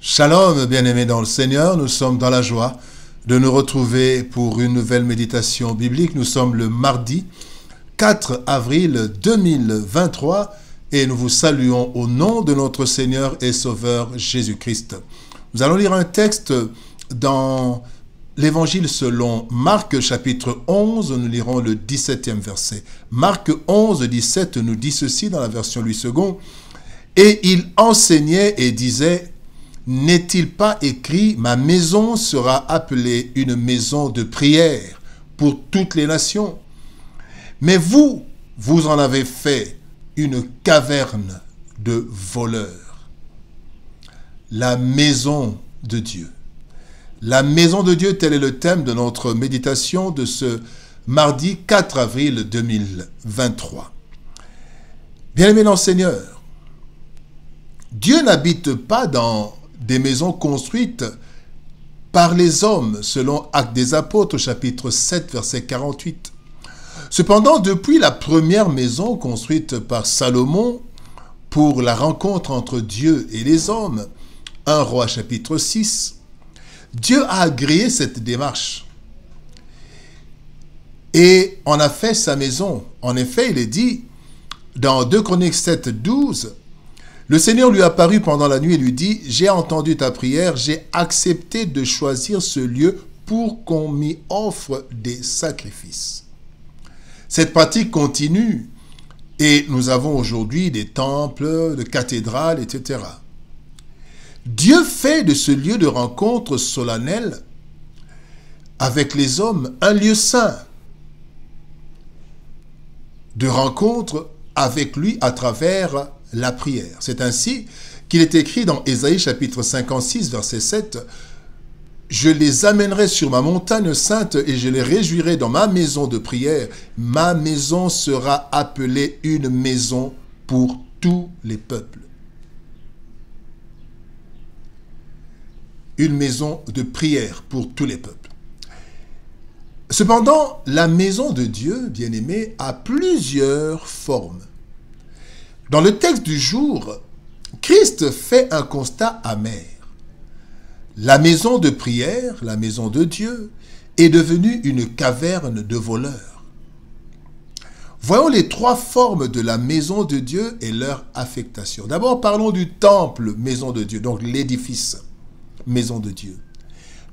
Shalom, bien-aimés dans le Seigneur, nous sommes dans la joie de nous retrouver pour une nouvelle méditation biblique. Nous sommes le mardi 4 avril 2023 et nous vous saluons au nom de notre Seigneur et Sauveur Jésus-Christ. Nous allons lire un texte dans l'Évangile selon Marc chapitre 11, nous lirons le 17e verset. Marc 11, 17 nous dit ceci dans la version Louis II. « Et il enseignait et disait, n'est-il pas écrit, ma maison sera appelée une maison de prière pour toutes les nations. Mais vous, vous en avez fait une caverne de voleurs. » La maison de Dieu. La maison de Dieu, tel est le thème de notre méditation de ce mardi 4 avril 2023. Bien-aimés dans le Seigneur, Dieu n'habite pas dans des maisons construites par les hommes, selon Actes des Apôtres, chapitre 7, verset 48. Cependant, depuis la première maison construite par Salomon pour la rencontre entre Dieu et les hommes, 1 Roi chapitre 6, Dieu a agréé cette démarche et en a fait sa maison. En effet, il est dit dans 2 Chroniques 7, 12, le Seigneur lui apparut pendant la nuit et lui dit, « J'ai entendu ta prière, j'ai accepté de choisir ce lieu pour qu'on m'y offre des sacrifices. » Cette pratique continue et nous avons aujourd'hui des temples, des cathédrales, etc. Dieu fait de ce lieu de rencontre solennelle avec les hommes un lieu saint de rencontre avec lui à travers la prière. C'est ainsi qu'il est écrit dans Ésaïe chapitre 56 verset 7, « Je les amènerai sur ma montagne sainte et je les réjouirai dans ma maison de prière. Ma maison sera appelée une maison pour tous les peuples. » Une maison de prière pour tous les peuples. Cependant, la maison de Dieu, bien-aimé, a plusieurs formes. Dans le texte du jour, Christ fait un constat amer. La maison de prière, la maison de Dieu, est devenue une caverne de voleurs. Voyons les trois formes de la maison de Dieu et leur affectation. D'abord, parlons du temple, maison de Dieu, donc l'édifice, maison de Dieu.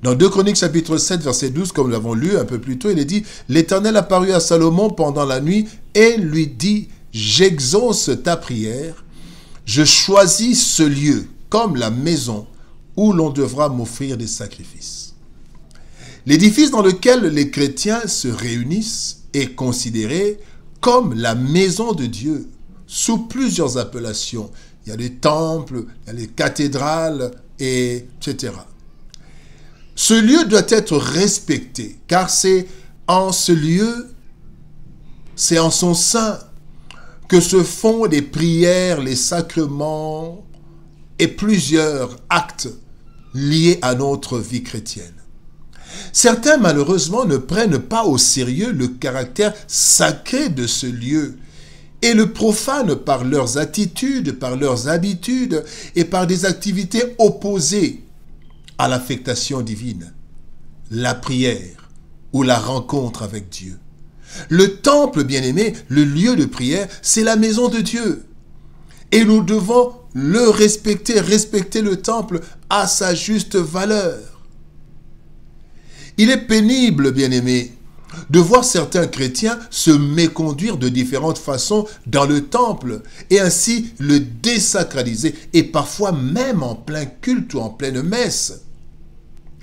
Dans 2 Chroniques chapitre 7, verset 12, comme nous l'avons lu un peu plus tôt, il est dit « L'Éternel apparut à Salomon pendant la nuit et lui dit « J'exauce ta prière, je choisis ce lieu comme la maison où l'on devra m'offrir des sacrifices. » L'édifice dans lequel les chrétiens se réunissent est considéré comme la maison de Dieu, sous plusieurs appellations. Il y a les temples, il y a les cathédrales, etc. Ce lieu doit être respecté, car c'est en ce lieu, c'est en son sein, que se font les prières, les sacrements et plusieurs actes liés à notre vie chrétienne. Certains, malheureusement, ne prennent pas au sérieux le caractère sacré de ce lieu et le profanent par leurs attitudes, par leurs habitudes et par des activités opposées à l'affectation divine, la prière ou la rencontre avec Dieu. Le temple, bien-aimé, le lieu de prière, c'est la maison de Dieu. Et nous devons le respecter, respecter le temple à sa juste valeur. Il est pénible, bien-aimé, de voir certains chrétiens se méconduire de différentes façons dans le temple et ainsi le désacraliser, et parfois même en plein culte ou en pleine messe.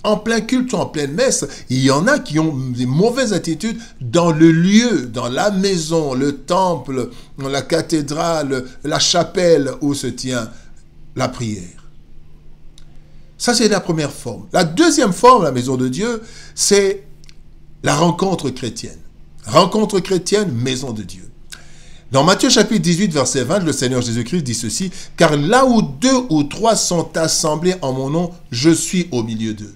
En plein culte ou en pleine messe, il y en a qui ont des mauvaises attitudes dans le lieu, dans la maison, le temple, la cathédrale, la chapelle où se tient la prière. Ça, c'est la première forme. La deuxième forme, la maison de Dieu, c'est la rencontre chrétienne. Rencontre chrétienne, maison de Dieu. Dans Matthieu chapitre 18, verset 20, le Seigneur Jésus-Christ dit ceci, « Car là où 2 ou 3 sont assemblés en mon nom, je suis au milieu d'eux. »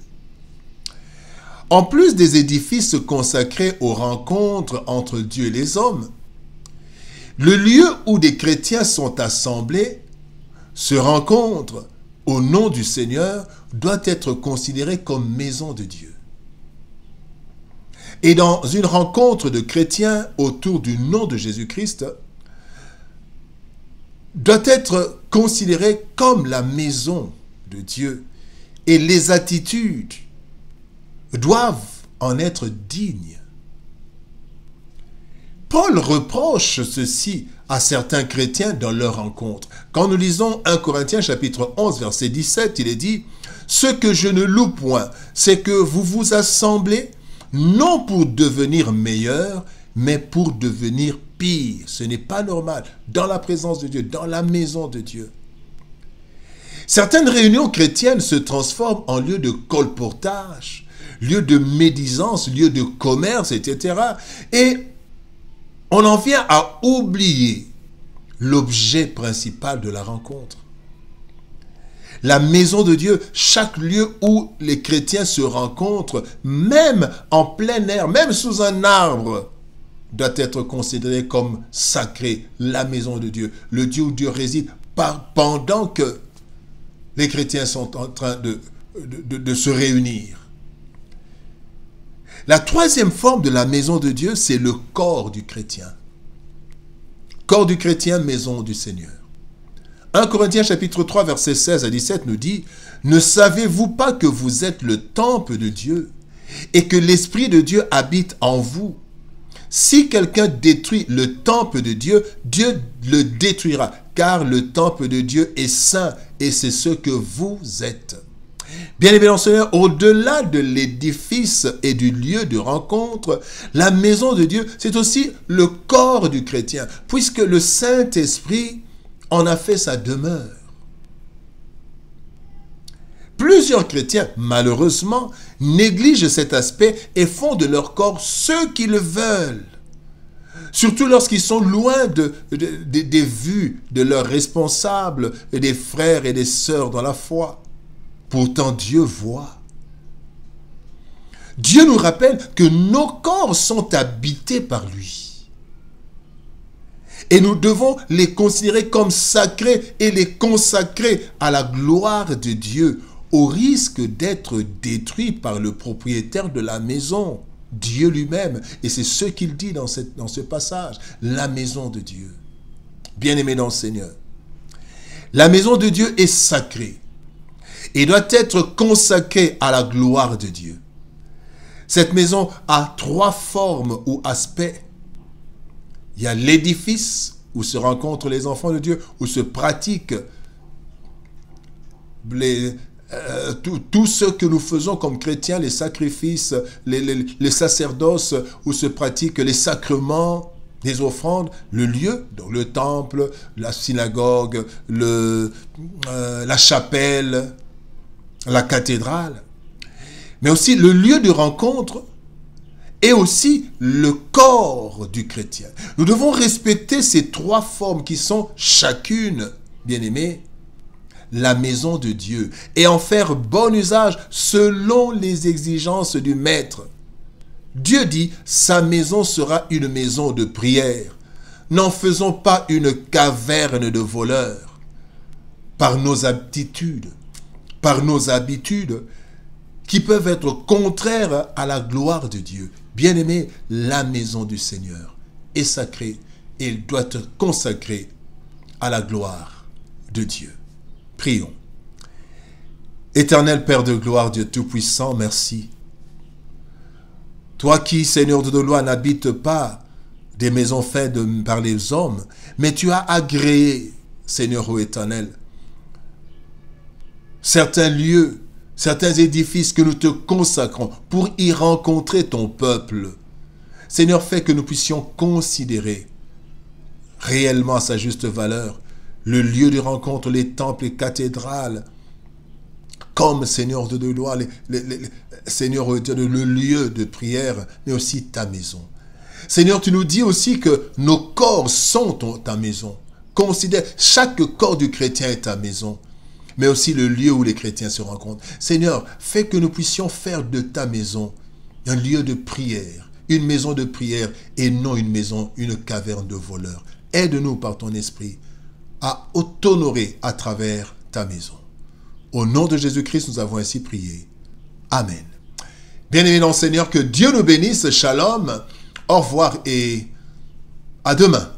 En plus des édifices consacrés aux rencontres entre Dieu et les hommes, le lieu où des chrétiens sont assemblés se rencontrent au nom du Seigneur doit être considérée comme maison de Dieu. Et dans une rencontre de chrétiens autour du nom de Jésus-Christ, doit être considérée comme la maison de Dieu. Et les attitudes doivent en être dignes. Paul reproche ceci à certains chrétiens dans leur rencontre. Quand nous lisons 1 Corinthiens chapitre 11, verset 17, il est dit « Ce que je ne loue point, c'est que vous vous assemblez, non pour devenir meilleur, mais pour devenir pire. » Ce n'est pas normal. Dans la présence de Dieu, dans la maison de Dieu. Certaines réunions chrétiennes se transforment en lieu de colportage, lieu de médisance, lieu de commerce, etc. Et on en vient à oublier l'objet principal de la rencontre. La maison de Dieu, chaque lieu où les chrétiens se rencontrent, même en plein air, même sous un arbre, doit être considéré comme sacré, la maison de Dieu, le Dieu où Dieu réside, pendant que les chrétiens sont en train de se réunir. La troisième forme de la maison de Dieu, c'est le corps du chrétien. Corps du chrétien, maison du Seigneur. 1 Corinthiens chapitre 3, versets 16 à 17 nous dit « Ne savez-vous pas que vous êtes le temple de Dieu et que l'Esprit de Dieu habite en vous? Si quelqu'un détruit le temple de Dieu, Dieu le détruira, car le temple de Dieu est saint et c'est ce que vous êtes. » Bien-aimés dans le Seigneur, au-delà de l'édifice et du lieu de rencontre, la maison de Dieu, c'est aussi le corps du chrétien, puisque le Saint-Esprit en a fait sa demeure. Plusieurs chrétiens, malheureusement, négligent cet aspect et font de leur corps ce qu'ils veulent. Surtout lorsqu'ils sont loin des vues de leurs responsables et des frères et des sœurs dans la foi. Pourtant, Dieu voit. Dieu nous rappelle que nos corps sont habités par lui. Et nous devons les considérer comme sacrés et les consacrer à la gloire de Dieu, au risque d'être détruits par le propriétaire de la maison, Dieu lui-même. Et c'est ce qu'il dit dans ce passage, la maison de Dieu. Bien-aimés dans le Seigneur, la maison de Dieu est sacrée et doit être consacrée à la gloire de Dieu. Cette maison a trois formes ou aspects. Il y a l'édifice où se rencontrent les enfants de Dieu, où se pratiquent tout ce que nous faisons comme chrétiens, les sacrifices, les sacerdoces, où se pratiquent les sacrements, les offrandes, le lieu, donc le temple, la synagogue, la chapelle, la cathédrale, mais aussi le lieu de rencontre et aussi le corps du chrétien. Nous devons respecter ces trois formes qui sont chacune, bien-aimés, la maison de Dieu et en faire bon usage selon les exigences du Maître. Dieu dit, sa maison sera une maison de prière. N'en faisons pas une caverne de voleurs. Par nos aptitudes, par nos habitudes, qui peuvent être contraires à la gloire de Dieu. Bien-aimé, la maison du Seigneur est sacrée et elle doit être consacrée à la gloire de Dieu. Prions. Éternel Père de gloire, Dieu Tout-Puissant, merci. Toi qui, Seigneur de gloire, n'habites pas des maisons faites par les hommes, mais tu as agréé, Seigneur ô Éternel, certains lieux, certains édifices que nous te consacrons pour y rencontrer ton peuple. Seigneur, fais que nous puissions considérer réellement à sa juste valeur le lieu de rencontre, les temples, les cathédrales, comme Seigneur de gloire, Seigneur, le lieu de prière, mais aussi ta maison. Seigneur, tu nous dis aussi que nos corps sont ta maison. Considère, chaque corps du chrétien est ta maison, mais aussi le lieu où les chrétiens se rencontrent. Seigneur, fais que nous puissions faire de ta maison un lieu de prière, une maison de prière et non une maison, une caverne de voleurs. Aide-nous par ton esprit à t'honorer à travers ta maison. Au nom de Jésus-Christ, nous avons ainsi prié. Amen. Bien-aimés dans le Seigneur, que Dieu nous bénisse. Shalom. Au revoir et à demain.